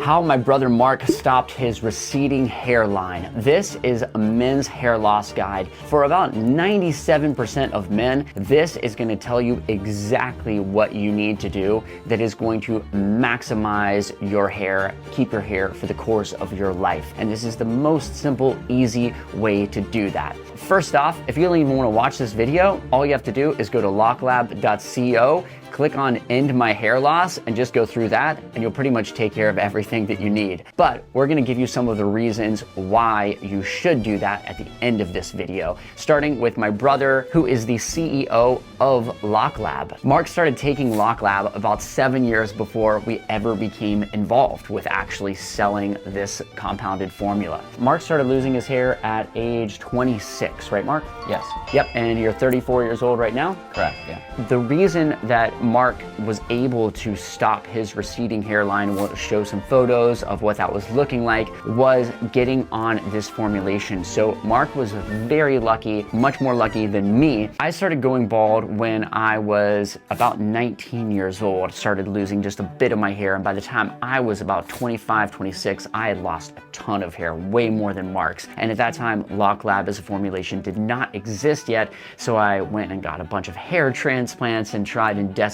how my brother Mark stopped his receding hairline. This is a men's hair loss guide for about 97% of men. This is going to tell you exactly what you need to do that is going to maximize your hair, keep your hair for the course of your life. And this is the most simple, easy way to do that. First off, if you don't even want to watch this video, all you have to do is go to locklab.co, click on End My Hair Loss, and just go through that, and you'll pretty much take care of everything that you need. But we're gonna give you some of the reasons why you should do that at the end of this video, starting with my brother, who is the CEO of Locklab. Mark started taking Locklab about 7 years before we ever became involved with actually selling this compounded formula. Mark started losing his hair at age 26, right, Mark? Yes. Yep, and you're 34 years old right now? Correct, yeah. The reason that Mark was able to stop his receding hairline, and we'll show some photos of what that was looking like, was getting on this formulation. So Mark was very lucky, much more lucky than me. I started going bald when I was about 19 years old, started losing just a bit of my hair, and by the time I was about 25, 26, I had lost a ton of hair, way more than Mark's. And at that time, Locklab as a formulation did not exist yet, so I went and got a bunch of hair transplants and tried in desperation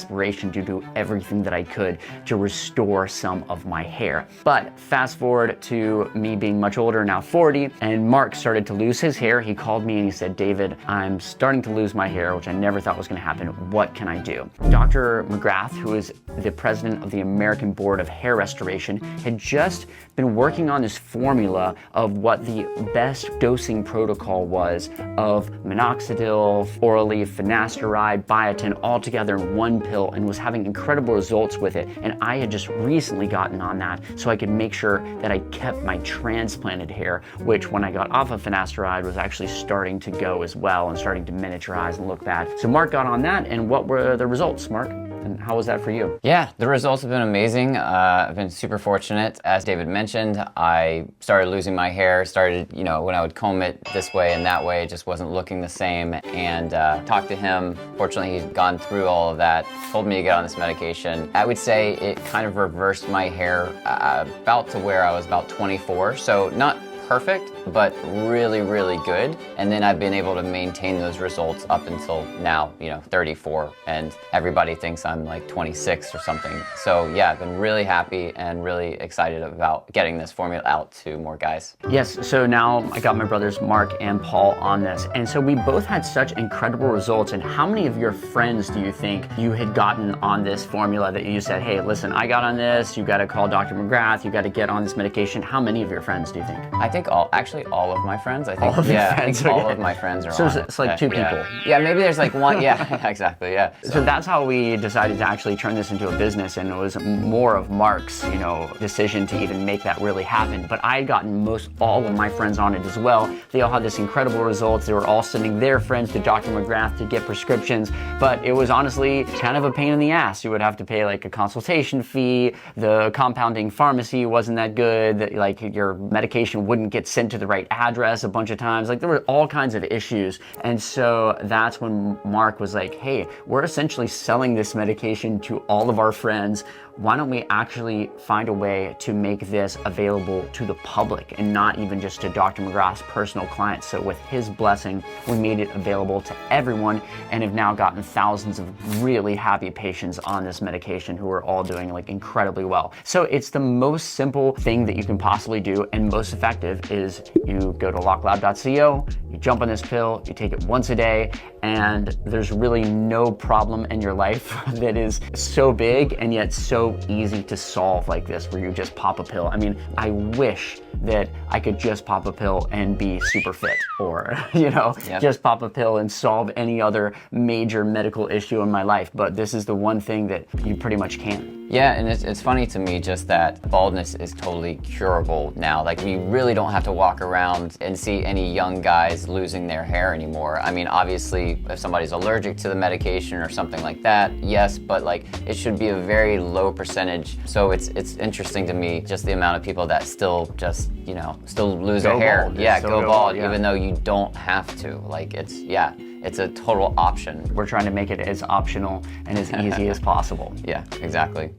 to do everything that I could to restore some of my hair. But fast forward to me being much older, now 40, and Mark started to lose his hair. He called me and he said, "David, I'm starting to lose my hair, which I never thought was gonna happen. What can I do?" Dr. McGrath, who is the president of the American Board of Hair Restoration, had just been working on this formula of what the best dosing protocol was of minoxidil, orally, finasteride, biotin, all together in one pill, and was having incredible results with it. And I had just recently gotten on that so I could make sure that I kept my transplanted hair, which when I got off of finasteride was actually starting to go as well and starting to miniaturize and look bad. So Mark got on that, and what were the results, Mark? And how was that for you? Yeah, the results have been amazing. I've been super fortunate. As David mentioned, I started losing my hair, when I would comb it this way and that way, it just wasn't looking the same. And talked to him. Fortunately, he'd gone through all of that, told me to get on this medication. I would say it kind of reversed my hair about to where I was about 24. So not perfect, but really, really good. And then I've been able to maintain those results up until now, 34, and everybody thinks I'm like 26 or something. So yeah, I've been really happy and really excited about getting this formula out to more guys. Yes, so now I got my brothers Mark and Paul on this. And so we both had such incredible results. And how many of your friends do you think you had gotten on this formula that you said, "Hey, listen, I got on this, you gotta call Dr. McGrath, you gotta get on this medication"? How many of your friends do you think? I think all of my friends. I think, all of your friends, okay. All of my friends are on So it's like two people. Yeah, maybe there's like one. Yeah, exactly. Yeah. So that's how we decided to actually turn this into a business, and it was more of Mark's, decision to even make that really happen. But I had gotten all of my friends on it as well. They all had this incredible results. They were all sending their friends to Dr. McGrath to get prescriptions, but it was honestly kind of a pain in the ass. You would have to pay like a consultation fee. The compounding pharmacy wasn't that good. Like your medication wouldn't get sent to the right address a bunch of times. Like there were all kinds of issues. And so that's when Mark was like, "Hey, we're essentially selling this medication to all of our friends. Why don't we actually find a way to make this available to the public and not even just to Dr. McGrath's personal clients?" So with his blessing, we made it available to everyone and have now gotten thousands of really happy patients on this medication who are all doing like incredibly well. So it's the most simple thing that you can possibly do and most effective is you go to locklab.co, you jump on this pill, you take it once a day, and there's really no problem in your life that is so big and yet so easy to solve like this, where you just pop a pill. I mean, I wish that I could just pop a pill and be super fit, or, just pop a pill and solve any other major medical issue in my life. But this is the one thing that you pretty much can. Yeah, and it's funny to me just that baldness is totally curable now. Like, we really don't have to walk around and see any young guys losing their hair anymore. I mean, obviously, if somebody's allergic to the medication or something like that, yes, but like, it should be a very low percentage. So it's interesting to me just the amount of people that still just, still lose their hair. Bald. Yeah, go bald, even though you don't have to. Like, it's a total option. We're trying to make it as optional and as easy as possible. Yeah, exactly.